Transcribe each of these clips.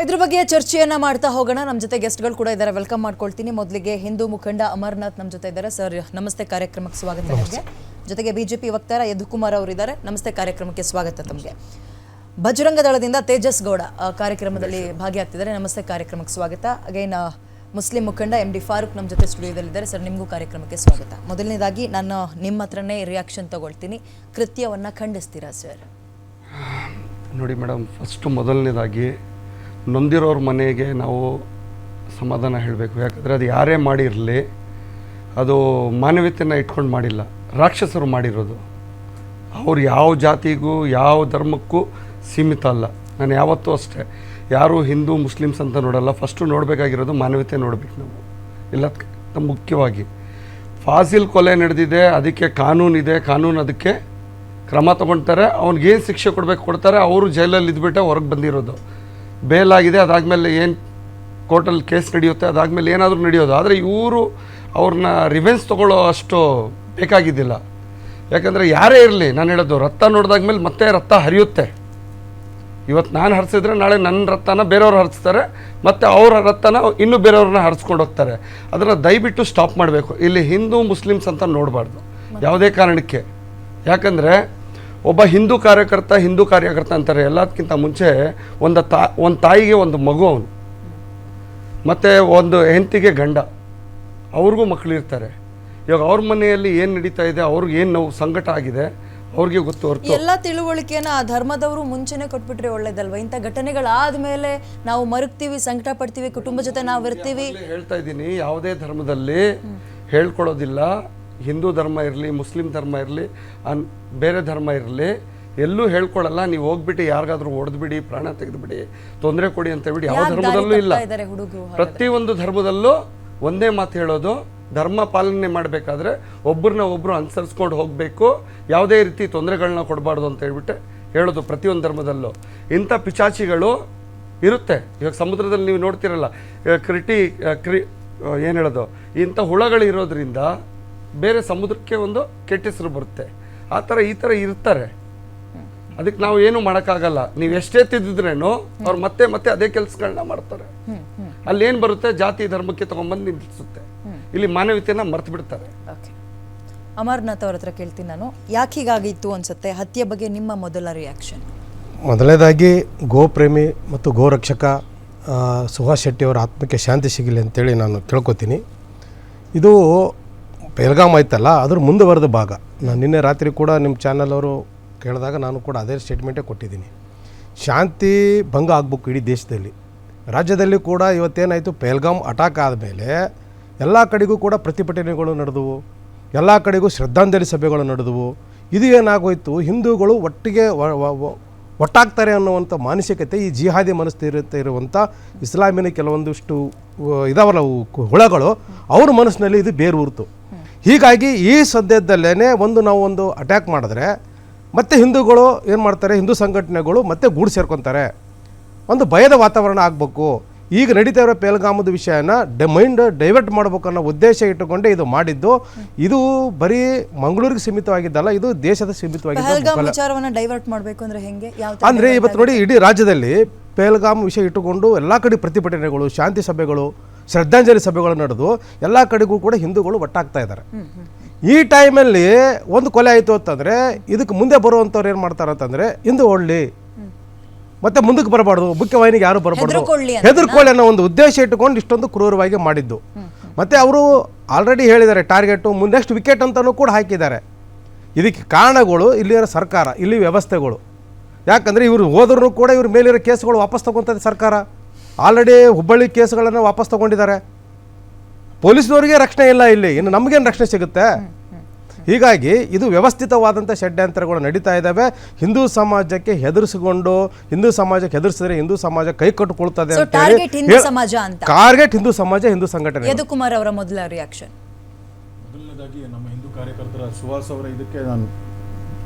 ಇದ್ರ ಬಗ್ಗೆ ಚರ್ಚೆಯನ್ನ ಮಾಡ್ತಾ ಹೋಗೋಣ. ನಮ್ಮ ಜೊತೆ ಗೆಸ್ಟ್ಗಳು ಕೂಡ ಇದ್ದಾರೆ, ವೆಲ್ಕಮ್ ಮಾಡ್ಕೊಳ್ತೀನಿ. ಮೊದಲಿಗೆ ಹಿಂದೂ ಮುಖಂಡ ಅಮರನಾಥ್ ನಮ್ಮ ಜೊತೆ ಇದ್ದಾರೆ. ಸರ್ ನಮಸ್ತೆ, ಕಾರ್ಯಕ್ರಮಕ್ಕೆ ಸ್ವಾಗತ ನಿಮಗೆ. ಜೊತೆಗೆ ಬಿಜೆಪಿ ವಕ್ತಾರ ಯದುಕುಮಾರ್ ಅವರು ಇದ್ದಾರೆ. ನಮಸ್ತೆ, ಕಾರ್ಯಕ್ರಮಕ್ಕೆ ಸ್ವಾಗತ ತಮಗೆ. ಬಜರಂಗ ದಳದಿಂದ ತೇಜಸ್ ಗೌಡ ಕಾರ್ಯಕ್ರಮದಲ್ಲಿ ಭಾಗಿಯಾಗ್ತಿದ್ದಾರೆ. ನಮಸ್ತೆ, ಕಾರ್ಯಕ್ರಮಕ್ಕೆ ಸ್ವಾಗತ. ಅಗೈನ್ ಮುಸ್ಲಿಂ ಮುಖಂಡ MD ಫಾರೂಕ್ ನಮ್ಮ ಜೊತೆ ಸ್ಟುಡಿಯೋದಲ್ಲಿದ್ದಾರೆ. ಸರ್ ನಿಮಗೂ ಕಾರ್ಯಕ್ರಮಕ್ಕೆ ಸ್ವಾಗತ. ಮೊದಲನೇದಾಗಿ ನಾನು ನಿಮ್ಮ ಹತ್ರನೇ ರಿಯಾಕ್ಷನ್ ತಗೊಳ್ತೀನಿ. ಕೃತ್ಯವನ್ನು ಖಂಡಿಸ್ತೀರಾ ಸರ್? ನೋಡಿ ಮೇಡಮ್, ಫಸ್ಟು ಮೊದಲನೇದಾಗಿ ನೊಂದಿರೋರ ಮನೆಗೆ ನಾವು ಸಮಾಧಾನ ಹೇಳಬೇಕು. ಯಾಕಂದರೆ ಅದು ಯಾರೇ ಮಾಡಿರಲಿ, ಅದು ಮಾನವೀಯತೆಯನ್ನು ಇಟ್ಕೊಂಡು ಮಾಡಿಲ್ಲ, ರಾಕ್ಷಸರು ಮಾಡಿರೋದು. ಅವ್ರು ಯಾವ ಜಾತಿಗೂ ಯಾವ ಧರ್ಮಕ್ಕೂ ಸೀಮಿತ ಅಲ್ಲ. ನಾನು ಯಾವತ್ತೂ ಅಷ್ಟೇ ಯಾರು ಹಿಂದೂ ಮುಸ್ಲಿಮ್ಸ್ ಅಂತ ನೋಡಲ್ಲ. ಫಸ್ಟು ನೋಡಬೇಕಾಗಿರೋದು ಮಾನವೀಯತೆ ನೋಡಬೇಕು ನಾವು. ಎಲ್ಲದಕ್ಕಿಂತ ಮುಖ್ಯವಾಗಿ ಫಾಸಿಲ್ ಕೊಲೆ ನಡೆದಿದೆ, ಅದಕ್ಕೆ ಕಾನೂನಿದೆ, ಕಾನೂನು ಅದಕ್ಕೆ ಕ್ರಮ ತಗೊಳ್ತಾರೆ. ಅವ್ನಿಗೇನು ಶಿಕ್ಷೆ ಕೊಡ್ತಾರೆ. ಅವರು ಜೈಲಲ್ಲಿ ಇದ್ಬಿಟ್ಟೆ ಹೊರಗೆ ಬಂದಿರೋದು. ಬೇಲಾಗಿದೆ, ಅದಾದಮೇಲೆ ಏನು ಕೋರ್ಟಲ್ಲಿ ಕೇಸ್ ನಡೆಯುತ್ತೆ, ಅದಾದಮೇಲೆ ಏನಾದರೂ ನಡೆಯೋದು. ಆದರೆ ಇವರು ಅವ್ರನ್ನ ರಿವೆನ್ಸ್ ತೊಗೊಳ್ಳೋ ಅಷ್ಟು ಬೇಕಾಗಿದ್ದಿಲ್ಲ. ಯಾಕಂದರೆ ಯಾರೇ ಇರಲಿ, ನಾನು ಹೇಳೋದು, ರಕ್ತ ನೋಡಿದಾದ್ಮೇಲೆ ಮತ್ತೆ ರಕ್ತ ಹರಿಯುತ್ತೆ. ಇವತ್ತು ನಾನು ಹರಿಸಿದ್ರೆ ನಾಳೆ ನನ್ನ ರಕ್ತನ ಬೇರೆಯವ್ರು ಹರಿಸ್ತಾರೆ, ಮತ್ತು ಅವರ ರಕ್ತನ ಇನ್ನೂ ಬೇರೆಯವ್ರನ್ನ ಹರಿಸ್ಕೊಂಡು ಹೋಗ್ತಾರೆ. ಅದನ್ನು ದಯವಿಟ್ಟು ಸ್ಟಾಪ್ ಮಾಡಬೇಕು. ಇಲ್ಲಿ ಹಿಂದೂ ಮುಸ್ಲಿಮ್ಸ್ ಅಂತ ನೋಡಬಾರ್ದು ಯಾವುದೇ ಕಾರಣಕ್ಕೆ. ಯಾಕಂದರೆ ಒಬ್ಬ ಹಿಂದೂ ಕಾರ್ಯಕರ್ತ ಅಂತಾರೆ. ಎಲ್ಲದಕ್ಕಿಂತ ಮುಂಚೆ ಒಂದು ತಾಯಿಗೆ ಒಂದು ಮಗು ಅವನು, ಮತ್ತು ಒಂದು ಹೆಂಡತಿಗೆ ಗಂಡ, ಅವ್ರಿಗೂ ಮಕ್ಕಳು ಇರ್ತಾರೆ. ಇವಾಗ ಅವ್ರ ಮನೆಯಲ್ಲಿ ಏನು ನಡೀತಾ ಇದೆ, ಅವ್ರಿಗೆ ಏನು ನೋವು ಸಂಕಟ ಆಗಿದೆ, ಅವ್ರಿಗೆ ಗೊತ್ತು. ಹೊರತು ಎಲ್ಲ ತಿಳುವಳಿಕೆನ ಆ ಧರ್ಮದವರು ಮುಂಚೆನೆ ಕೊಟ್ಬಿಟ್ರೆ ಒಳ್ಳೇದಲ್ವ? ಇಂಥ ಘಟನೆಗಳಾದ್ಮೇಲೆ ನಾವು ಮರುಗ್ತೀವಿ, ಸಂಕಟ ಪಡ್ತೀವಿ, ಕುಟುಂಬ ಜೊತೆ ನಾವು ಇರ್ತೀವಿ. ಹೇಳ್ತಾ ಇದ್ದೀನಿ, ಯಾವುದೇ ಧರ್ಮದಲ್ಲಿ ಹೇಳ್ಕೊಳ್ಳೋದಿಲ್ಲ. ಹಿಂದೂ ಧರ್ಮ ಇರಲಿ, ಮುಸ್ಲಿಂ ಧರ್ಮ ಇರಲಿ, ಬೇರೆ ಧರ್ಮ ಇರಲಿ, ಎಲ್ಲೂ ಹೇಳ್ಕೊಳ್ಳಲ್ಲ. ನೀವು ಹೋಗ್ಬಿಟ್ಟು ಯಾರಿಗಾದ್ರೂ ಹೊಡೆದ್ಬಿಡಿ, ಪ್ರಾಣ ತೆಗೆದುಬಿಡಿ, ತೊಂದರೆ ಕೊಡಿ ಅಂತ ಬಿಡಿ, ಯಾವ ಧರ್ಮದಲ್ಲೂ ಇಲ್ಲ. ಪ್ರತಿಯೊಂದು ಧರ್ಮದಲ್ಲೂ ಒಂದೇ ಮಾತು ಹೇಳೋದು, ಧರ್ಮ ಪಾಲನೆ ಮಾಡಬೇಕಾದ್ರೆ ಒಬ್ಬರನ್ನ ಒಬ್ಬರು ಅನುಸರಿಸ್ಕೊಂಡು ಹೋಗಬೇಕು, ಯಾವುದೇ ರೀತಿ ತೊಂದರೆಗಳನ್ನ ಕೊಡಬಾರ್ದು ಅಂತ ಹೇಳ್ಬಿಟ್ಟು ಹೇಳೋದು ಪ್ರತಿಯೊಂದು ಧರ್ಮದಲ್ಲೂ. ಇಂಥ ಪಿಚಾಚಿಗಳು ಇರುತ್ತೆ. ಇವಾಗ ಸಮುದ್ರದಲ್ಲಿ ನೀವು ನೋಡ್ತಿರಲ್ಲ, ಏನು ಹೇಳೋದು, ಇಂಥ ಹುಳಗಳು ಇರೋದ್ರಿಂದ ಬೇರೆ ಸಮುದ್ರಕ್ಕೆ ಒಂದು ಕೆಟ್ಟ ಹೆಸರು ಬರುತ್ತೆ. ಆ ಥರ ಈ ಥರ ಇರ್ತಾರೆ. ಅದಕ್ಕೆ ನಾವು ಏನು ಮಾಡೋಕ್ಕಾಗಲ್ಲ. ನೀವು ಎಷ್ಟೇ ತಿದ್ದಿದ್ರೇನು ಅವ್ರು ಮತ್ತೆ ಮತ್ತೆ ಅದೇ ಕೆಲಸಗಳನ್ನ ಮಾಡ್ತಾರೆ. ಅಲ್ಲೇನು ಬರುತ್ತೆ, ಜಾತಿ ಧರ್ಮಕ್ಕೆ ತಗೊಂಡ್ಬಂದು ನಿಲ್ಲಿಸುತ್ತೆ. ಇಲ್ಲಿ ಮಾನವೀಯತೆಯನ್ನು ಮರ್ತು ಬಿಡ್ತಾರೆ. ಅಮರನಾಥ್ ಅವ್ರ ಹತ್ರ ಕೇಳ್ತೀನಿ ನಾನು, ಯಾಕೆ ಹೀಗಾಗಿತ್ತು ಅನ್ಸುತ್ತೆ? ಹತ್ಯೆ ಬಗ್ಗೆ ನಿಮ್ಮ ಮೊದಲ ರಿಯಾಕ್ಷನ್? ಮೊದಲನೇದಾಗಿ ಗೋಪ್ರೇಮಿ ಮತ್ತು ಗೋರಕ್ಷಕ ಸುಹಾಸ್ ಶೆಟ್ಟಿ ಅವರ ಆತ್ಮಕ್ಕೆ ಶಾಂತಿ ಸಿಗಲಿ ಅಂತೇಳಿ ನಾನು ಕೇಳ್ಕೊತೀನಿ. ಇದು ಪೆಹಲ್ಗಾಮ್ ಆಯ್ತಲ್ಲ, ಅದ್ರ ಮುಂದುವರೆದ ಭಾಗ. ನಾನು ನಿನ್ನೆ ರಾತ್ರಿ ಕೂಡ ನಿಮ್ಮ ಚಾನಲ್ ಅವರು ಕೇಳಿದಾಗ ನಾನು ಕೂಡ ಅದೇ ಸ್ಟೇಟ್ಮೆಂಟೇ ಕೊಟ್ಟಿದ್ದೀನಿ. ಶಾಂತಿ ಭಂಗ ಆಗಬೇಕು ಇಡೀ ದೇಶದಲ್ಲಿ. ರಾಜ್ಯದಲ್ಲಿ ಕೂಡ ಇವತ್ತೇನಾಯಿತು, ಪೆಹಲ್ಗಾಮ್ ಅಟ್ಯಾಕ್ ಆದಮೇಲೆ ಎಲ್ಲ ಕಡೆಗೂ ಕೂಡ ಪ್ರತಿಭಟನೆಗಳು ನಡೆದವು, ಎಲ್ಲ ಕಡೆಗೂ ಶ್ರದ್ಧಾಂಜಲಿ ಸಭೆಗಳು ನಡೆದವು. ಇದು ಏನಾಗೋಯ್ತು, ಹಿಂದೂಗಳು ಒಟ್ಟಿಗೆ ಒಟ್ಟಾಗ್ತಾರೆ ಅನ್ನುವಂಥ ಮಾನಸಿಕತೆ, ಈ ಜಿಹಾದಿ ಮನಸ್ಥಿರತೆ ಇರುವಂಥ ಇಸ್ಲಾಮಿನ ಕೆಲವೊಂದಿಷ್ಟು ಇದಾವಲ್ಲ ಹುಳಗಳು, ಅವ್ರ ಮನಸ್ಸಿನಲ್ಲಿ ಇದು ಬೇರೂರ್ತು. ಹೀಗಾಗಿ ಈ ಸದ್ಯದಲ್ಲೇ ನಾವು ಒಂದು ಅಟ್ಯಾಕ್ ಮಾಡಿದ್ರೆ ಮತ್ತೆ ಹಿಂದೂಗಳು ಏನು ಮಾಡ್ತಾರೆ, ಹಿಂದೂ ಸಂಘಟನೆಗಳು ಮತ್ತೆ ಗೂಡು ಸೇರ್ಕೊತಾರೆ. ಒಂದು ಭಯದ ವಾತಾವರಣ ಆಗಬೇಕು. ಈಗ ನಡೀತಾ ಇರೋ ಪೆಹಲ್ಗಾಮದ ವಿಷಯನ ಮೈಂಡ್ ಡೈವರ್ಟ್ ಮಾಡಬೇಕು ಅನ್ನೋ ಉದ್ದೇಶ ಇಟ್ಟುಕೊಂಡೇ ಇದು ಮಾಡಿದ್ದು. ಇದು ಬರೀ ಮಂಗಳೂರಿಗೆ ಸೀಮಿತವಾಗಿದ್ದಲ್ಲ, ಇದು ದೇಶದ ಸೀಮಿತವಾಗಿದ್ದು. ಡೈವರ್ಟ್ ಮಾಡಬೇಕು ಅಂದ್ರೆ ಹೆಂಗೆ? ಅಂದರೆ ಇವತ್ತು ನೋಡಿ, ಇಡೀ ರಾಜ್ಯದಲ್ಲಿ ಪೆಹಲ್ಗಾಮ್ ವಿಷಯ ಇಟ್ಟುಕೊಂಡು ಎಲ್ಲ ಕಡೆ ಪ್ರತಿಭಟನೆಗಳು, ಶಾಂತಿ ಸಭೆಗಳು, ಶ್ರದ್ಧಾಂಜಲಿ ಸಭೆಗಳು ನಡೆದು ಎಲ್ಲ ಕಡೆಗೂ ಕೂಡ ಹಿಂದೂಗಳು ಒಟ್ಟಾಗ್ತಾ ಇದ್ದಾರೆ. ಈ ಟೈಮಲ್ಲಿ ಒಂದು ಕೊಲೆ ಆಯಿತು ಅಂತಂದರೆ ಇದಕ್ಕೆ ಮುಂದೆ ಬರುವಂಥವ್ರು ಏನು ಮಾಡ್ತಾರೆ ಅಂತಂದರೆ, ಹಿಂದೂ ಒಳ್ಳಿ ಮತ್ತೆ ಮುಂದಕ್ಕೆ ಬರಬಾರ್ದು, ಮುಖ್ಯವಾಹಿನಿಗೆ ಯಾರು ಬರಬಾರ್ದು, ಹೆದರ್ಕೊಳ್ಳಿ ಅನ್ನೋ ಒಂದು ಉದ್ದೇಶ ಇಟ್ಟುಕೊಂಡು ಇಷ್ಟೊಂದು ಕ್ರೂರವಾಗಿ ಮಾಡಿದ್ದು. ಮತ್ತು ಅವರು ಆಲ್ರೆಡಿ ಹೇಳಿದ್ದಾರೆ ಟಾರ್ಗೆಟು, ನೆಕ್ಸ್ಟ್ ವಿಕೆಟ್ ಅಂತಲೂ ಕೂಡ ಹಾಕಿದ್ದಾರೆ. ಇದಕ್ಕೆ ಕಾರಣಗಳು ಇಲ್ಲಿರೋ ಸರ್ಕಾರ, ಇಲ್ಲಿ ವ್ಯವಸ್ಥೆಗಳು. ಯಾಕಂದರೆ ಇವರು ಹೋದ್ರೂ ಕೂಡ ಇವ್ರ ಮೇಲಿರೋ ಕೇಸ್ಗಳು ವಾಪಸ್ ತಗೊತದೆ ಸರ್ಕಾರ. ಆಲ್ರೆಡಿ ಹುಬ್ಬಳ್ಳಿ ಕೇಸ್ಗಳನ್ನು ವಾಪಸ್ ತಗೊಂಡಿದ್ದಾರೆ. ಪೊಲೀಸ್ನವರಿಗೆ ರಕ್ಷಣೆ ಇಲ್ಲ ಇಲ್ಲಿ, ಇನ್ನು ನಮಗೇನು ರಕ್ಷಣೆ ಸಿಗುತ್ತೆ? ಹೀಗಾಗಿ ಇದು ವ್ಯವಸ್ಥಿತವಾದಂಥ ಷಡ್ಯಂತ್ರಗಳು ನಡೀತಾ ಇದ್ದಾವೆ. ಹಿಂದೂ ಸಮಾಜಕ್ಕೆ ಹೆದರಿಸಿಕೊಂಡು, ಹಿಂದೂ ಸಮಾಜಕ್ಕೆ ಹೆದರಿಸಿದ್ರೆ ಹಿಂದೂ ಸಮಾಜ ಕೈ ಕಟ್ಟಿಕೊಳ್ತದೆ ಅಂತ ಟಾರ್ಗೆಟ್ ಹಿಂದೂ ಸಮಾಜ, ಹಿಂದೂ ಸಂಘಟನೆ. ಯದುಕುಮಾರ್ ಅವರ ಮೊದಲ ರಿಯಾಕ್ಷನ್? ಮೊದಲನೇದಾಗಿ ನಮ್ಮ ಹಿಂದೂ ಕಾರ್ಯಕರ್ತರ ಸುಹಾಸ್ ಅವರ ಇದಕ್ಕೆ ನಾನು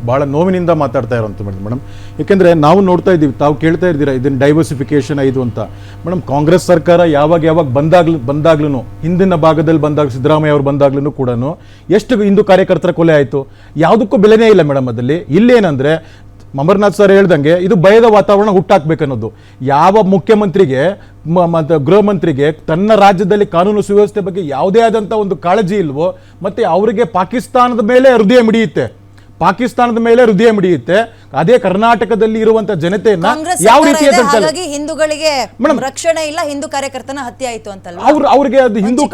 ಭಾಳ ನೋವಿನಿಂದ ಮಾತಾಡ್ತಾ ಇರೋಂಥ ಮೇಡಮ್. ಏಕೆಂದರೆ ನಾವು ನೋಡ್ತಾ ಇದ್ದೀವಿ, ತಾವು ಕೇಳ್ತಾ ಇದ್ದೀರಾ ಇದನ್ನು ಡೈವರ್ಸಿಫಿಕೇಷನ್ ಇದು ಅಂತ. ಮೇಡಮ್, ಕಾಂಗ್ರೆಸ್ ಸರ್ಕಾರ ಯಾವಾಗ ಬಂದಾಗ್ಲೂ ಹಿಂದಿನ ಭಾಗದಲ್ಲಿ ಬಂದಾಗ, ಸಿದ್ದರಾಮಯ್ಯ ಅವರು ಬಂದಾಗ್ಲೂ ಕೂಡ ಎಷ್ಟು ಹಿಂದೂ ಕಾರ್ಯಕರ್ತರ ಕೊಲೆ ಆಯಿತು, ಯಾವುದಕ್ಕೂ ಬೆಲೆನೇ ಇಲ್ಲ ಮೇಡಮ್. ಅದಲ್ಲಿ ಇಲ್ಲೇನಂದರೆ ಅಮರ್ನಾಥ್ ಸರ್ ಹೇಳ್ದಂಗೆ ಇದು ಭಯದ ವಾತಾವರಣ ಹುಟ್ಟಾಕ್ಬೇಕನ್ನೋದು. ಯಾವ ಮುಖ್ಯಮಂತ್ರಿಗೆ ಮತ್ತು ಗೃಹ ಮಂತ್ರಿಗೆ ತನ್ನ ರಾಜ್ಯದಲ್ಲಿ ಕಾನೂನು ಸುವ್ಯವಸ್ಥೆ ಬಗ್ಗೆ ಯಾವುದೇ ಆದಂಥ ಒಂದು ಕಾಳಜಿ ಇಲ್ವೋ, ಮತ್ತೆ ಅವರಿಗೆ ಪಾಕಿಸ್ತಾನದ ಮೇಲೆ ಹೃದಯ ಮಿಡಿಯುತ್ತೆ, ಅದೇ ಕರ್ನಾಟಕದಲ್ಲಿ ಇರುವಂತ ಜನತೆಯನ್ನ ಕಾಂಗ್ರೆಸ್ ಯಾವ ಸರ್ಕಾರ ರೀತಿಯ ಇದೆ, ಹಾಗಾಗಿ ಹಿಂದೂಗಳಿಗೆ ರಕ್ಷಣೆ ಇಲ್ಲ, ಹಿಂದೂ ಕಾರ್ಯಕರ್ತನ ಹತ್ಯೆ ಆಯ್ತು ಅಂತಲ್ಲ. ಅವ್ರಿಗೆ ಅದು ಹಿಂದೂ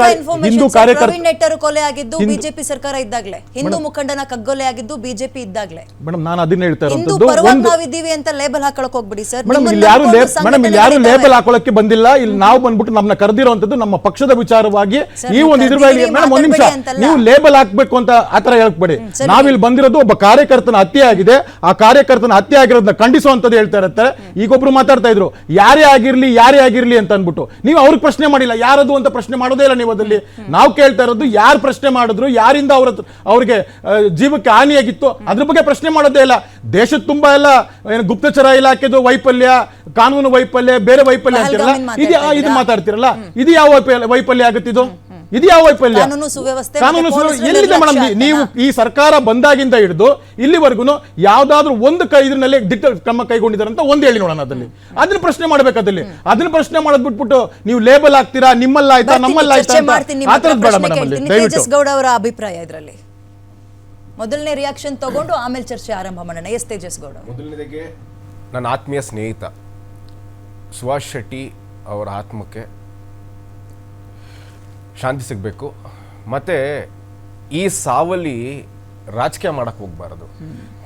ಕಾರ್ಯಕರ್ತ ಪ್ರವೀಣ್ ನೆಟ್ಟರು ಕೊಲೆ ಆಗಿದ್ದು ಬಿಜೆಪಿ ಸರ್ಕಾರ ಇದ್ದಾಗ್ಲೇ, ಹಿಂದೂ ಮುಖಂಡನ ಕಗ್ಗೊಲೆ ಆಗಿದ್ದು ಬಿಜೆಪಿ ಇದ್ದಾಗ್ಲೇ. ಮೇಡಮ್ ನಾನು ಅದನ್ನ ಹೇಳ್ತಾ ಹಿಂದೂ ಇರೋದು ಪರವಾಗಿ ನಾವಿದ್ದೀವಿ ಅಂತ ಲೇಬಲ್ ಹಾಕೊಳಕ್ ಹೋಗ್ಬಿಡಿ ಸರ್. ಮೇಡಮ್ ಇಲ್ಲಿ ಯಾರು ಲೇಬಲ್ ಹಾಕೊಳಕ್ಕೆ ಬಂದಿಲ್ಲ. ಇಲ್ಲಿ ನಾವು ಬಂದ್ಬಿಟ್ಟು ನಮ್ಮನ್ನ ಕರೆದಿರುವಂತದ್ದು ನಮ್ಮ ಪಕ್ಷದ ವಿಚಾರವಾಗಿ ಈ ಒಂದು ಇದ್ರ ಮೇಲೆ. ಮೇಡಮ್ ಒಂದ್ ನಿಮಿಷ, ನೀವು ಲೇಬಲ್ ಹಾಕ್ಬೇಕು ಅಂತ ಆತರ ಹೇಳ್ಬೇಡಿ. ನಾವಿಲ್ಲಿ ಬಂದಿರೋದು ಒಬ್ಬ ಕಾರ್ಯಕರ್ತನ ಹತ್ಯೆ ಆಗಿದೆ, ಆ ಕಾರ್ಯಕರ್ತನ ಹತ್ಯೆ ಆಗಿರೋದನ್ನ ಖಂಡಿಸುವಂತದ್ದು ಹೇಳ್ತಾ ಇರ್ತಾರೆ. ಈಗೊಬ್ರು ಮಾತಾಡ್ತಾ ಇದ್ರು ಯಾರೇ ಆಗಿರ್ಲಿ ಅಂತ ಅನ್ಬಿಟ್ಟು. ನೀವು ಅವ್ರಿಗೆ ಪ್ರಶ್ನೆ ಮಾಡಿಲ್ಲ, ಯಾರದು ಅಂತ ಪ್ರಶ್ನೆ ಮಾಡೋದೇ ಇಲ್ಲ ನೀವು ಅದಲ್ಲಿ. ನಾವು ಕೇಳ್ತಾ ಇರೋದು ಯಾರು ಪ್ರಶ್ನೆ ಮಾಡಿದ್ರು, ಯಾರಿಂದ ಅವ್ರಿಗೆ ಜೀವಕ್ಕೆ ಹಾನಿಯಾಗಿತ್ತು, ಅದ್ರ ಬಗ್ಗೆ ಪ್ರಶ್ನೆ ಮಾಡೋದೇ ಇಲ್ಲ. ದೇಶದ ತುಂಬಾ ಎಲ್ಲ ಗುಪ್ತಚರ ಇಲಾಖೆದು ವೈಫಲ್ಯ, ಕಾನೂನು ವೈಫಲ್ಯ, ಬೇರೆ ವೈಫಲ್ಯ ಅಂತಿರಲ್ಲ, ಇದು ಮಾತಾಡ್ತಿರಲ್ಲ. ಇದು ಯಾವ ವೈಫಲ್ಯ ಆಗುತ್ತಿದ್ದು? ಇದು ಯಾವ ವೈಫಲ್ಯ? ಕಾನೂನು ಸುವ್ಯವಸ್ಥೆ ಎಲ್ಲಿದೆ ಮೇಡಮ್? ನೀವು ಈ ಸರ್ಕಾರ ಬಂದಾಗಿಂದ ಹಿಡಿದು ಇಲ್ಲಿವರೆಗೂ ಯಾವ್ದಾದ್ರು ಒಂದು ಇದ್ರಲ್ಲಿ ದಿಟ್ಟ ಕ್ರಮ ಕೈಗೊಂಡಿದ್ದಾರೆ ಅಂತ ಒಂದು ಹೇಳಿ ನೋಡೋಣ. ಅದನ್ನ ಪ್ರಶ್ನೆ ಮಾಡ್ಬೇಕಾದಲ್ಲಿ ಅದನ್ನ ಪ್ರಶ್ನೆ ಮಾಡೋದ್ ಬಿಟ್ಬಿಟ್ಟು ನೀವು ಲೇಬಲ್ ಹಾಕ್ತೀರಾ, ನಿಮ್ಮಲ್ಲ ಆಯ್ತಾ ನಮ್ಮಲ್ಲ ಆಯ್ತಾ ಆ ಥರದ್ದು ಬೇಡ ಮೇಡಮ್. ತೇಜಸ್ ಗೌಡ ಅವರ ಅಭಿಪ್ರಾಯ ಇದರಲ್ಲಿ ಮೊದಲನೇ ರಿಯಾಕ್ಷನ್ ತಗೊಂಡು ಆಮೇಲೆ ಚರ್ಚೆ ಆರಂಭ ಮಾಡೋಣ. ಎಸ್ ತೇಜಸ್ ಗೌಡ. ಮೊದಲನೇದಾಗಿ ನನ್ನ ಆತ್ಮೀಯ ಸ್ನೇಹಿತ ಸುಭಾಷ್ ಶೆಟ್ಟಿ ಅವರ ಆತ್ಮಕ್ಕೆ ಶಾಂತಿ ಸಿಗಬೇಕು. ಮತ್ತು ಈ ಸಾವಲ್ಲಿ ರಾಜಕೀಯ ಮಾಡೋಕ್ಕೆ ಹೋಗಬಾರದು.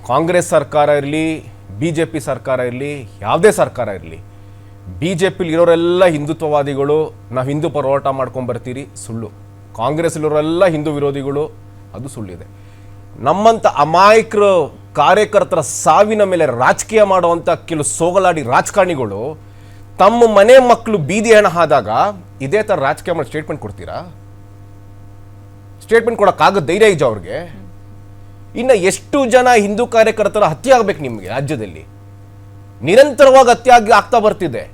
ಕಾಂಗ್ರೆಸ್ ಸರ್ಕಾರ ಇರಲಿ, ಬಿ ಜೆ ಪಿ ಸರ್ಕಾರ ಇರಲಿ, ಯಾವುದೇ ಸರ್ಕಾರ ಇರಲಿ, ಬಿ ಜೆ ಪಿಲಿ ಇರೋರೆಲ್ಲ ಹಿಂದುತ್ವವಾದಿಗಳು, ನಾವು ಹಿಂದೂ ಪರ ಹೋರಾಟ ಮಾಡ್ಕೊಂಬರ್ತೀರಿ, ಸುಳ್ಳು. ಕಾಂಗ್ರೆಸ್ಲಿರೋರೆಲ್ಲ ಹಿಂದೂ ವಿರೋಧಿಗಳು, ಅದು ಸುಳ್ಳಿದೆ. ನಮ್ಮಂಥ ಅಮಾಯಕರು ಕಾರ್ಯಕರ್ತರ ಸಾವಿನ ಮೇಲೆ ರಾಜಕೀಯ ಮಾಡುವಂಥ ಕೆಲವು ಸೋಗಲಾಡಿ ರಾಜಕಾರಣಿಗಳು ತಮ್ಮ ಮನೆ ಮಕ್ಕಳು ಬೀದಿ ಹಣ ಆದಾಗ ಇದೇ ಥರ ರಾಜಕೀಯ ಮಾಡಿ ಸ್ಟೇಟ್ಮೆಂಟ್ ಕೊಡ್ತೀರಾ? ಸ್ಟೇಟ್ಮೆಂಟ್ ಕೊಡೋಕ್ಕಾಗೋ ಧೈರ್ಯ ಇದೆ ಅವ್ರಿಗೆ? ಇನ್ನು ಎಷ್ಟು ಜನ ಹಿಂದೂ ಕಾರ್ಯಕರ್ತರ ಹತ್ಯೆ ಆಗಬೇಕು ನಿಮಗೆ? ರಾಜ್ಯದಲ್ಲಿ ನಿರಂತರವಾಗಿ ಹತ್ಯೆ ಆಗ್ತಾ ಬರ್ತಿದೆ.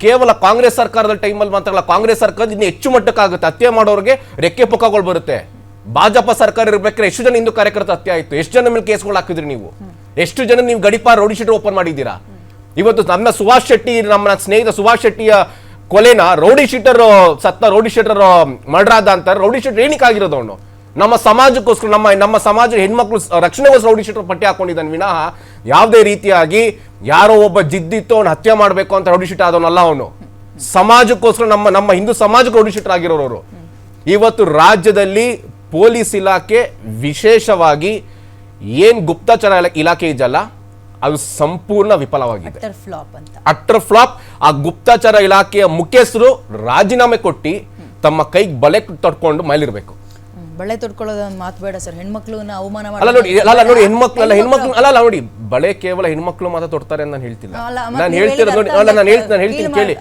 ಕೇವಲ ಕಾಂಗ್ರೆಸ್ ಸರ್ಕಾರದ ಟೈಮಲ್ಲಿ ಮಾತ್ರ, ಕಾಂಗ್ರೆಸ್ ಸರ್ಕಾರದ ಇನ್ನು ಹೆಚ್ಚು ಮಟ್ಟಕ್ಕಾಗುತ್ತೆ. ಹತ್ಯೆ ಮಾಡೋರಿಗೆ ರೆಕ್ಕೆ ಪುಕ್ಕಗಳು ಬರುತ್ತೆ. ಭಾಜಪ ಸರ್ಕಾರ ಇರ್ಬೇಕಾದ್ರೆ ಎಷ್ಟು ಜನ ಹಿಂದೂ ಕಾರ್ಯಕರ್ತ ಹತ್ಯೆ ಆಯ್ತು? ಎಷ್ಟು ಜನ ಮೇಲೆ ಕೇಸ್ಗಳು ಹಾಕಿದ್ರಿ ನೀವು? ಎಷ್ಟು ಜನ ನೀವು ಗಡಿಪಾರ ರೌಡಿ ಶೀಟರ್ ಓಪನ್ ಮಾಡಿದ್ದೀರಾ? ಇವತ್ತು ನಮ್ಮ ಸುಭಾಷ್ ಶೆಟ್ಟಿ, ನಮ್ಮ ಸ್ನೇಹಿತ ಸುಭಾಷ್ ಶೆಟ್ಟಿಯ ಕೊಲೆನ rowdy sheeter rowdy sheeter murder ಆದ ಅಂತಾರೆ. ರೌಡಿ ಶೀಟರ್ ಏನಕ್ಕೆ ಆಗಿರೋದು? ಅವನು ನಮ್ಮ ಸಮಾಜಕ್ಕೋಸ್ಕರ, ನಮ್ಮ ಸಮಾಜ ಹೆಣ್ಮಕ್ಳು ರಕ್ಷಣೆಗೋಸ್ಕರ ರೌಡಿ ಶೀಟರ್ ಪಟ್ಟಿ ಹಾಕೊಂಡಿದ್ದಾನೆ ವಿನಃ ಯಾವುದೇ ರೀತಿಯಾಗಿ ಯಾರೋ ಒಬ್ಬ ಜಿದ್ದಿತ್ತು ಅವ್ನು ಹತ್ಯೆ ಮಾಡಬೇಕು ಅಂತ ರೌಡಿ ಶೀಟರ್ ಆದವನಲ್ಲ. ಅವನು ಸಮಾಜಕ್ಕೋಸ್ಕರ, ನಮ್ಮ ಹಿಂದೂ ಸಮಾಜಕ್ಕೆ ರೌಡಿ ಶೀಟರ್ ಆಗಿರೋರು. ಇವತ್ತು ರಾಜ್ಯದಲ್ಲಿ ಪೊಲೀಸ್ ಇಲಾಖೆ, ವಿಶೇಷವಾಗಿ ಏನ್ ಗುಪ್ತಚರ ಇಲಾಖೆ ಇದೆಯಲ್ಲ, ಅದು ಸಂಪೂರ್ಣ ವಿಫಲವಾಗಿದೆ. Utter flop. ಆ ಗುಪ್ತಚರ ಇಲಾಖೆಯ ಮುಖ್ಯಸ್ಥರು ರಾಜೀನಾಮೆ ಕೊಟ್ಟು ತಮ್ಮ ಕೈಗೆ ಬಳೆ ತೊಡ್ಕೊಂಡು ಮೇಲಿರ್ಬೇಕು. ಬಳೆ ತೊಡ್ಕೊಳ್ಳೋದು ಮಾತು ಬೇಡ ಸರ್. ಹೆಣ್ಮಕ್ಳನ್ನ ಅವಮಾನ ಅಲ್ಲ ನೋಡಿ, ಹೆಣ್ಮಕ್ಳು ನೋಡಿ, ಬಳೆ ಕೇವಲ ಹೆಣ್ಮಕ್ಳು ಮಾತ್ರ ತೊಡ್ತಾರೆ ಅಂತ ನಾನು ಹೇಳ್ತಿಲ್ಲ. ನಾನು ಹೇಳ್ತಿರೋದು ನೋಡಿ, ನಾನು ಹೇಳ್ತೀನಿ ಕೇಳಿ.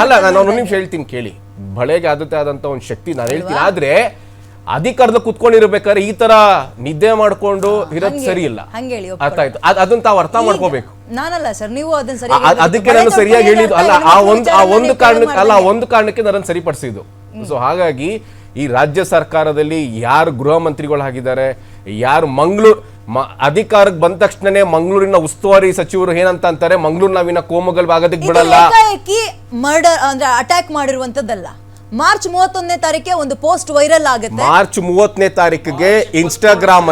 ಅಲ್ಲ, ನಾನು ಒಂದು ನಿಮಿಷ ಹೇಳ್ತೀನಿ ಕೇಳಿ. ಬಳೆಗೆ ಆದತೆ ಆದಂತ ಒಂದು ಶಕ್ತಿ ನಾನು ಹೇಳ್ತೀನಿ. ಆದ್ರೆ ಅಧಿಕಾರದ ಕುತ್ಕೊಂಡಿರ್ಬೇಕಾದ್ರೆ ಈ ತರ ನಿದ್ದೆ ಮಾಡ್ಕೊಂಡು ಇರೋದು ಸರಿ ಇಲ್ಲ. ಅರ್ಥ ಆಯ್ತು? ಅದನ್ನ ತಾವು ಅರ್ಥ ಮಾಡ್ಕೋಬೇಕು. ನಾನಲ್ಲ ಸರ್, ನೀವು ಅದನ್ನ ಸರಿ, ಅದಕ್ಕೆ ನಾನು ಸರಿಯಾಗಿ ಹೇಳಿದ್ದು ಅಲ್ಲ. ಒಂದು ಕಾರಣಕ್ಕೆ ನಾನು ಸರಿಪಡಿಸಿದ್ದು. ಸೊ ಹಾಗಾಗಿ ಈ ರಾಜ್ಯ ಸರ್ಕಾರದಲ್ಲಿ ಯಾರು ಗೃಹ ಮಂತ್ರಿಗಳಾಗಿದ್ದಾರೆ, ಯಾರು ಅಧಿಕಾರಕ್ಕೆ ಬಂದ ತಕ್ಷಣನೇ ಮಂಗಳೂರಿನ ಉಸ್ತುವಾರಿ ಸಚಿವರು ಏನಂತ ಅಂತಾರೆ, ಮಂಗಳೂರು ನಾವಿನ ಕೋಮುಗಲ್ ಆಗೋದಕ್ಕೆ ಬಿಡಲ್ಲ. ಮರ್ಡರ್ ಅಂದ್ರೆ ಅಟ್ಯಾಕ್ ಮಾಡಿರುವಂತದ್ದಲ್ಲ. ಮಾರ್ಚ್ 31ನೇ ತಾರೀಕಿಗೆ ಒಂದು ಪೋಸ್ಟ್ ವೈರಲ್ ಆಗುತ್ತೆ. ಮಾರ್ಚ್ 30ನೇ ತಾರೀಕಿಗೆ ಇನ್ಸ್ಟಾಗ್ರಾಮ್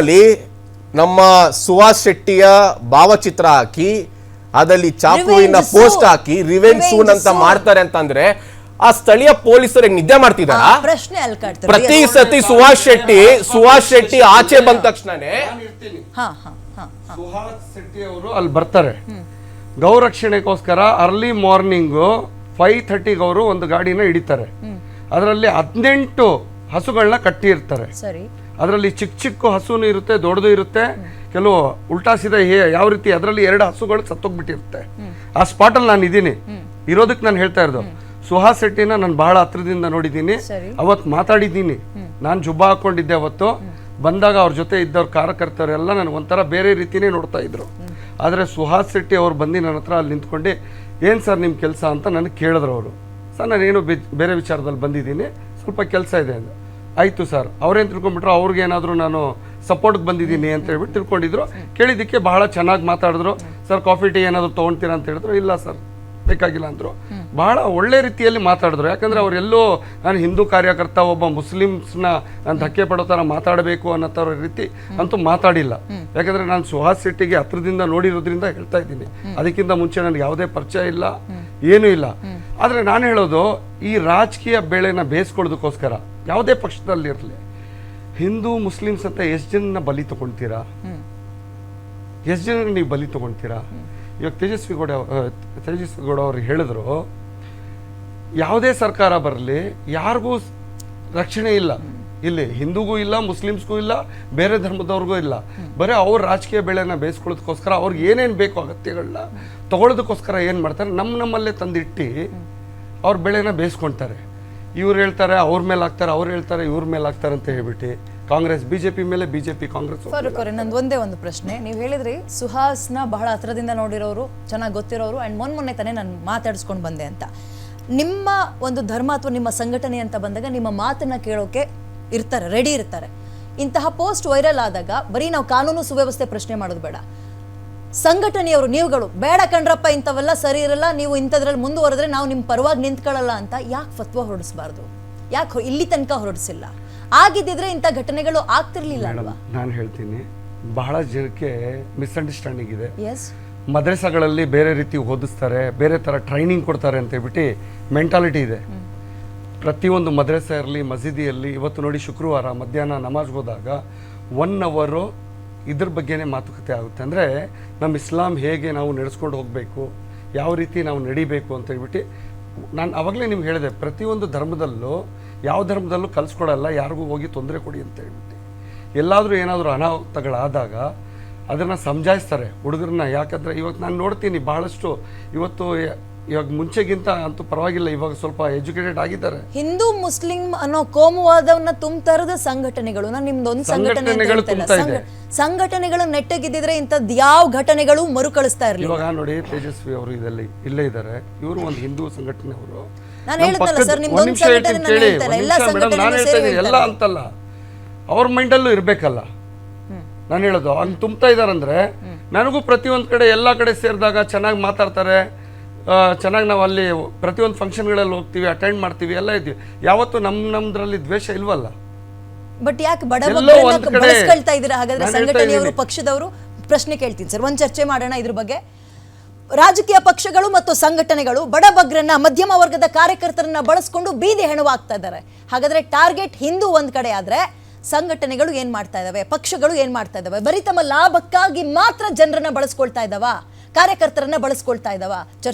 ಅಲ್ಲಿ ನಮ್ಮ ಸುಭಾಷ್ ಶೆಟ್ಟಿಯ ಭಾವಚಿತ್ರ ಹಾಕಿ ಅದರಲ್ಲಿ ಚಾಕುವಿನ ಪೋಸ್ಟ್ ಹಾಕಿ ರಿವೆಂಜ್ ಸೂನ್ ಅಂತ ಮಾಡ್ತಾರೆ ಅಂತಂದ್ರೆ ಆ ಸ್ಥಳೀಯ ಪೊಲೀಸರು ನಿದ್ದೆ ಮಾಡ್ತಿದಾರ? ಪ್ರಶ್ನೆ ಅಲ್ಲಿ ಕಾಡ್ತಾರೆ. ಪ್ರತಿ ಸತಿ ಸುಭಾಷ್ ಶೆಟ್ಟಿ ಆಚೆ ಬಂದ ತಕ್ಷಣನೇ ಸುಭಾಷ್ ಶೆಟ್ಟಿ ಅವರು ಅಲ್ಲಿ ಬರ್ತಾರೆ. ಗೌರಕ್ಷಣೆಗೋಸ್ಕರ ಅರ್ಲಿ ಮಾರ್ನಿಂಗು 5:30ಗೆ ಅವರು ಒಂದು ಗಾಡಿನ ಹಿಡಿತಾರೆ. ಅದರಲ್ಲಿ 18 ಹಸುಗಳನ್ನ ಕಟ್ಟಿರ್ತಾರೆ. ಅದರಲ್ಲಿ ಚಿಕ್ಕ ಹಸುನು ಇರುತ್ತೆ, ದೊಡ್ಡದು ಇರುತ್ತೆ. ಕೆಲವು ಉಲ್ಟಾ ಸೀದಾ ಯಾವ ರೀತಿ, ಅದರಲ್ಲಿ 2 ಹಸುಗಳು ಸತ್ತೋಗ್ಬಿಟ್ಟಿರುತ್ತೆ. ಆ ಸ್ಪಾಟಲ್ಲಿ ನಾನು ಇದ್ದೀನಿ ಇರೋದಕ್ಕೆ ನಾನು ಹೇಳ್ತಾ ಇರೋದು. ಸುಹಾಸ್ ಶೆಟ್ಟಿನ ನಾನು ಬಹಳ ಹತ್ರದಿಂದ ನೋಡಿದ್ದೀನಿ, ಅವತ್ತು ಮಾತಾಡಿದ್ದೀನಿ. ನಾನು ಜುಬ್ಬ ಹಾಕೊಂಡಿದ್ದೆ ಅವತ್ತು. ಬಂದಾಗ ಅವ್ರ ಜೊತೆ ಇದ್ದವ್ರ ಕಾರ್ಯಕರ್ತರೆಲ್ಲ ನನಗೆ ಒಂಥರ ಬೇರೆ ರೀತಿನೇ ನೋಡ್ತಾ ಇದ್ರು. ಆದರೆ ಸುಹಾಸ್ ಶೆಟ್ಟಿ ಅವ್ರು ಬಂದು ನನ್ನ ಹತ್ರ ಅಲ್ಲಿ ನಿಂತ್ಕೊಂಡು ಏನು ಸರ್ ನಿಮ್ಮ ಕೆಲಸ ಅಂತ ನನಗೆ ಕೇಳಿದ್ರು ಅವರು. ಸರ್ ನಾನೇನು ಬೇರೆ ವಿಚಾರದಲ್ಲಿ ಬಂದಿದ್ದೀನಿ, ಸ್ವಲ್ಪ ಕೆಲಸ ಇದೆ ಅಂದ. ಆಯಿತು ಸರ್ ಅವ್ರೇನು ತಿಳ್ಕೊಂಡ್ಬಿಟ್ರು, ಅವ್ರಿಗೆ ಏನಾದರೂ ನಾನು ಸಪೋರ್ಟ್ಗೆ ಬಂದಿದ್ದೀನಿ ಅಂತ ಹೇಳ್ಬಿಟ್ಟು ತಿಳ್ಕೊಂಡಿದ್ರು. ಕೇಳಿದ್ದಕ್ಕೆ ಬಹಳ ಚೆನ್ನಾಗಿ ಮಾತಾಡಿದ್ರು. ಸರ್ ಕಾಫಿ ಟೀ ಏನಾದರೂ ತೊಗೊಳ್ತೀರಾ ಅಂತ ಹೇಳಿದ್ರು. ಇಲ್ಲ ಸರ್ ಬೇಕಾಗಿಲ್ಲ ಅಂದರು. ಬಹಳ ಒಳ್ಳೆ ರೀತಿಯಲ್ಲಿ ಮಾತಾಡಿದ್ರು. ಯಾಕಂದರೆ ಅವರೆಲ್ಲೋ ನಾನು ಹಿಂದೂ ಕಾರ್ಯಕರ್ತ ಒಬ್ಬ ಮುಸ್ಲಿಮ್ಸ್ನ ನಾನು ಧಕ್ಕೆ ಪಡೋ ಥರ ಮಾತಾಡಬೇಕು ಅನ್ನೋ ಥರ ರೀತಿ ಅಂತೂ ಮಾತಾಡಿಲ್ಲ. ಯಾಕಂದರೆ ನಾನು ಸುಹಾಸ್ ಶೆಟ್ಟಿಗೆ ಹತ್ರದಿಂದ ನೋಡಿರೋದ್ರಿಂದ ಹೇಳ್ತಾ ಇದ್ದೀನಿ. ಅದಕ್ಕಿಂತ ಮುಂಚೆ ನನಗೆ ಯಾವುದೇ ಪರಿಚಯ ಇಲ್ಲ, ಏನೂ ಇಲ್ಲ. ಆದರೆ ನಾನು ಹೇಳೋದು, ಈ ರಾಜಕೀಯ ಬೇಳೆನ ಬೇಯಿಸ್ಕೊಳ್ಳೋದಕ್ಕೋಸ್ಕರ ಯಾವುದೇ ಪಕ್ಷದಲ್ಲಿರಲಿ ಹಿಂದೂ ಮುಸ್ಲಿಮ್ಸ್ ಅಂತ ಎಷ್ಟು ಜನ ಬಲಿ ತಗೊಳ್ತೀರಾ? ಎಷ್ಟು ಜನ ನೀವು ಬಲಿ ತಗೊಳ್ತೀರಾ? ಇವಾಗ ತೇಜಸ್ವಿ ಗೌಡ ಅವರು ಹೇಳಿದ್ರು, ಯಾವುದೇ ಸರ್ಕಾರ ಬರಲಿ ಯಾರಿಗೂ ರಕ್ಷಣೆ ಇಲ್ಲ, ಇಲ್ಲಿ ಹಿಂದೂಗೂ ಇಲ್ಲ, ಮುಸ್ಲಿಮ್ಸ್ಗೂ ಇಲ್ಲ, ಬೇರೆ ಧರ್ಮದವ್ರಿಗೂ ಇಲ್ಲ. ಬರೀ ಅವ್ರ ರಾಜಕೀಯ ಬೆಳೆನ ಬೇಯಿಸ್ಕೊಳ್ಳೋದಕ್ಕೋಸ್ಕರ ಅವ್ರಿಗೆ ಏನೇನು ಬೇಕು ಅಗತ್ಯಗಳನ್ನ ತಗೊಳ್ಳೋದಕ್ಕೋಸ್ಕರ ಏನು ಮಾಡ್ತಾರೆ, ನಮ್ಮಲ್ಲೇ ತಂದಿಟ್ಟು ಅವ್ರ ಬೆಳೆನ ಬೇಯಿಸ್ಕೊಳ್ತಾರೆ. ಇವ್ರು ಹೇಳ್ತಾರೆ ಅವ್ರ ಮೇಲೆ ಹಾಕ್ತಾರೆ, ಅವ್ರು ಹೇಳ್ತಾರೆ ಇವ್ರ ಮೇಲೆ ಹಾಕ್ತಾರೆ ಅಂತ ಹೇಳ್ಬಿಟ್ಟು ಕಾಂಗ್ರೆಸ್ ಬಿಜೆಪಿ ಮೇಲೆ, ಬಿಜೆಪಿ ಕಾಂಗ್ರೆಸ್. ಫಾರೂಕ್ ಅವರೇ, ನಂದು ಒಂದೇ ಒಂದು ಪ್ರಶ್ನೆ. ನೀವು ಹೇಳಿದ್ರಿ ಸುಹಾಸ್ನ ಬಹಳ ಹತ್ರದಿಂದ ನೋಡಿರೋರು, ಚೆನ್ನಾಗಿ ಗೊತ್ತಿರೋರು, ಆ್ಯಂಡ್ ಮೊನ್ನೆ ತಾನೇ ನಾನು ಮಾತಾಡಿಸ್ಕೊಂಡು ಬಂದೆ ಅಂತ. ನಿಮ್ಮ ಒಂದು ಧರ್ಮ ಅಥವಾ ನಿಮ್ಮ ಸಂಘಟನೆ ಅಂತ ಬಂದಾಗ ನಿಮ್ಮ ಮಾತನ್ನ ಕೇಳೋಕೆ ಇರ್ತಾರೆ, ರೆಡಿ ಇರ್ತಾರೆ. ಇಂತಹ ಪೋಸ್ಟ್ ವೈರಲ್ ಆದಾಗ ಬರೀ ನಾವು ಕಾನೂನು ಸುವ್ಯವಸ್ಥೆ ಪ್ರಶ್ನೆ ಮಾಡೋದು ಬೇಡ, ಸಂಘಟನೆಯವರು ನೀವುಗಳು ಬೇಡ ಕಣ್ರಪ್ಪ ಇಂಥವೆಲ್ಲ ಸರಿ ಇರಲ್ಲ, ನೀವು ಇಂಥದ್ರಲ್ಲಿ ಮುಂದುವರೆದ್ರೆ ನಾವು ನಿಮ್ಮ ಪರವಾಗಿ ನಿಂತ್ಕೊಳ್ಳಲ್ಲ ಅಂತ ಯಾಕೆ ಫತ್ವಾ ಹೊರಡಿಸಬಾರ್ದು? ಯಾಕೆ ಇಲ್ಲಿ ತನಕ ಹೊರಡಿಸಿಲ್ಲ? ಆಗಿದ್ದಿದ್ರೆ ಇಂಥ ಘಟನೆಗಳು ಆಗ್ತಿರ್ಲಿಲ್ಲ ಅಲ್ವಾ? ನಾನು ಹೇಳ್ತೀನಿ, ಬಹಳ ಜನಕ್ಕೆ ಮಿಸ್ಅಂಡರ್ಸ್ಟ್ಯಾಂಡಿಂಗ್ ಇದೆ. ಎಸ್, ಮದ್ರಸಾಗಳಲ್ಲಿ ಬೇರೆ ರೀತಿ ಓದಿಸ್ತಾರೆ, ಬೇರೆ ಥರ ಟ್ರೈನಿಂಗ್ ಕೊಡ್ತಾರೆ ಅಂತ ಹೇಳ್ಬಿಟ್ಟು ಮೆಂಟಾಲಿಟಿ ಇದೆ. ಪ್ರತಿಯೊಂದು ಮದ್ರಸಾ ಇರಲಿ, ಮಸೀದಿಯಲ್ಲಿ ಇವತ್ತು ನೋಡಿ ಶುಕ್ರವಾರ ಮಧ್ಯಾಹ್ನ ನಮಾಜ್ಗೆ ಹೋದಾಗ 1 ಅವರು ಇದ್ರ ಬಗ್ಗೆನೇ ಮಾತುಕತೆ ಆಗುತ್ತೆ. ಅಂದರೆ ನಮ್ಮ ಇಸ್ಲಾಂ ಹೇಗೆ ನಾವು ನಡೆಸ್ಕೊಂಡು ಹೋಗಬೇಕು, ಯಾವ ರೀತಿ ನಾವು ನಡಿಬೇಕು ಅಂತ ಹೇಳ್ಬಿಟ್ಟು ನಾನು ಆವಾಗಲೇ ನಿಮ್ಗೆ ಹೇಳಿದೆ, ಪ್ರತಿಯೊಂದು ಧರ್ಮದಲ್ಲೂ ಯಾವ ಧರ್ಮದಲ್ಲೂ ಕಲಿಸ್ಕೊಡಲ್ಲ ಯಾರಿಗೂ ಹೋಗಿ ತೊಂದರೆ ಕೊಡಿ ಅಂತ ಹೇಳ್ಬಿಟ್ಟು. ಎಲ್ಲಾದರೂ ಏನಾದರೂ ಅನಾಹುತಗಳಾದಾಗ ಅದನ್ನು ಸಮಜಾಯಿಸ್ತಾರೆ ಹುಡುಗರನ್ನ. ಯಾಕಂದರೆ ಇವತ್ತು ನಾನು ನೋಡ್ತೀನಿ ಭಾಳಷ್ಟು, ಇವಾಗ ಮುಂಚೆಗಿಂತ ಅಂತೂ ಪರವಾಗಿಲ್ಲ, ಇವಾಗ ಸ್ವಲ್ಪ ಎಜುಕೇಟೆಡ್ ಆಗಿದ್ದಾರೆ. ಹಿಂದೂ ಮುಸ್ಲಿಂ ಅನ್ನೋ ಕೋಮುವಾದವನ್ನ ತುಂಬತರದ ಸಂಘಟನೆಗಳು, ನಾನು ನಿಮ್ದೊಂದು ಸಂಘಟನೆಗಳು ನೆಟ್ಟಗಿದ್ದಿದ್ರೆ ಇಂಥದ್ದು ಯಾವ ಘಟನೆಗಳು ಮರುಕಳಿಸ್ತಾ ಇರಲಿಲ್ಲ. ಇವಾಗ ನೋಡಿ ತೇಜಸ್ವಿ ಅವರು ಇಲ್ಲೇ ಇದ್ದಾರೆ, ಇವರು ಒಂದು ಹಿಂದೂ ಸಂಘಟನೆಯವರು. ನಾನು ಹೇಳ್ತಲ್ಲ ಸರ್, ನಿಮ್ದೊಂದು ಸಂಘಟನೆ ನಾನು ಹೇಳ್ತಲ್ಲ, ಎಲ್ಲ ಸಂಘಟನೆ ಎಲ್ಲ ಅಂತಲ್ಲ, ಅವ್ರ ಮೈಂಡಲ್ಲೂ ಇರಬೇಕಲ್ಲ. ನಾನು ಹೇಳೋದು ಹಂಗೆ ತುಂಬ್ತಾ ಇದಾರಂದ್ರೆ, ನನಗೂ ಪ್ರತಿಯೊಂದು ಕಡೆ ಎಲ್ಲ ಕಡೆ ಸೇರಿದಾಗ ಚೆನ್ನಾಗಿ ಮಾತಾಡ್ತಾರೆ, ಚೆನ್ನಾಗಿ ನಾವು ಅಲ್ಲಿ ಪ್ರತಿಯೊಂದು ಫಂಕ್ಷನ್ಗಳಲ್ಲಿ ಹೋಗ್ತೀವಿ, ಅಟೆಂಡ್ ಮಾಡ್ತೀವಿ, ಎಲ್ಲ ಇದ್ದೀವಿ. ಯಾವತ್ತು ನಮ್ದ್ರಲ್ಲಿ ದ್ವೇಷ ಇಲ್ವಲ್ಲ. ಬಟ್ ಯಾಕೆ ಬಳಸ್ಕೊಳ್ತಾ ಇದ್ದೀರಾ ಹಾಗಾದ್ರೆ ಸಂಘಟನೆಯವರು, ಪಕ್ಷದವರು? ಪ್ರಶ್ನೆ ಕೇಳ್ತೀನಿ ಸರ್, ಒಂದು ಚರ್ಚೆ ಮಾಡೋಣ ಇದ್ರ ಬಗ್ಗೆ. ರಾಜಕೀಯ ಪಕ್ಷಗಳು ಮತ್ತು ಸಂಘಟನೆಗಳು ಬಡಬಗ್ರನ್ನ, ಮಧ್ಯಮ ವರ್ಗದ ಕಾರ್ಯಕರ್ತರನ್ನ ಬಳಸ್ಕೊಂಡು ಬೀದಿ ಹೆಣವಾಗ್ತಾ ಇದ್ದಾರೆ. ಹಾಗಾದ್ರೆ ಟಾರ್ಗೆಟ್ ಹಿಂದೂ ಒಂದ್ ಕಡೆ ಆದ್ರೆ ಸಂಘಟನೆಗಳು ಏನ್ ಮಾಡ್ತಾ ಇದಾವೆ, ಪಕ್ಷಗಳು ಏನ್ ಮಾಡ್ತಾ ಇದಾವೆ? ಬರೀ ತಮ್ಮ ಲಾಭಕ್ಕಾಗಿ ಮಾತ್ರ ಜನರನ್ನ ಬಳಸ್ಕೊಳ್ತಾ ಇದಾವ, ಕಾರ್ಯಕರ್ತರನ್ನ ಬಳಸ್ಕೊಳ್ತಾ ಇದಾವ? ಚರ್ಚೆ